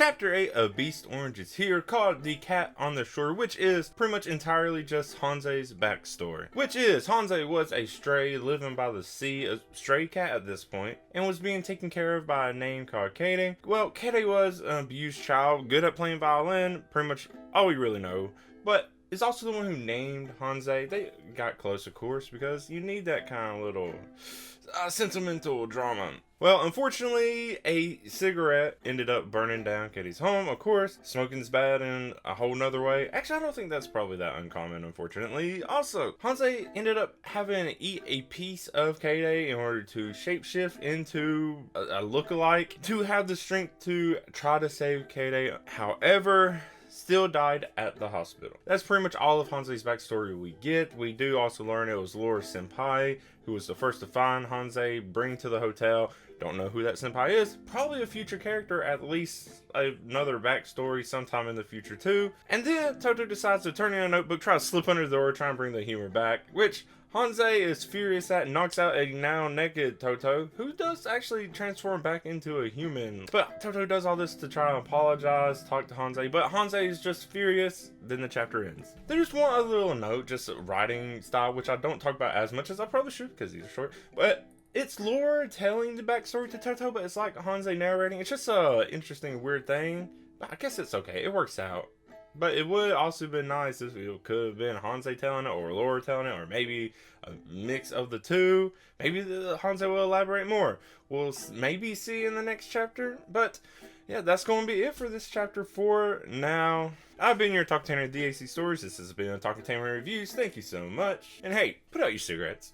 Chapter 8 of Beast Orange is here, called The Cat on the Shore, which is pretty much entirely just Hanze's backstory. Which is, Hanze was a stray living by the sea, a stray cat at this point, and was being taken care of by a name called Kaede. Well, Kaede was an abused child, good at playing violin, pretty much all we really know, but is also the one who named Hanze. They got close, of course, because you need that kind of little sentimental drama. Well, unfortunately, a cigarette ended up burning down Katie's home. Of course, smoking's bad in a whole nother way. Actually, I don't think that's probably that uncommon, unfortunately. Also, Hanze ended up having to eat a piece of Kaede in order to shapeshift into a lookalike to have the strength to try to save Kaede. However, still died at the hospital. That's pretty much all of Hanze's backstory we get. We do also learn it was Laura's senpai who was the first to find Hanze, bring to the hotel. Don't know who that senpai is. Probably a future character, at least another backstory sometime in the future too. And then Toto decides to turn in a notebook, try to slip under the door, try and bring the humor back, which Hanze is furious at and knocks out a now naked Toto, who does actually transform back into a human. But Toto does all this to try and apologize, talk to Hanze, but Hanze is just furious. Then the chapter ends. There's one other little note, just writing style, which I don't talk about as much as I probably should because these are short, but it's Laura telling the backstory to Toto, but it's like Hanze narrating. It's just a interesting, weird thing, but I guess it's okay. It works out. But it would also have been nice if it could have been Hanze telling it or Laura telling it, or maybe a mix of the two. Maybe Hanze will elaborate more. We'll maybe see in the next chapter. But yeah, that's going to be it for this chapter 4 now. I've been your Otakutainment DAC Stories. This has been Otakutainment Reviews. Thank you so much. And hey, put out your cigarettes.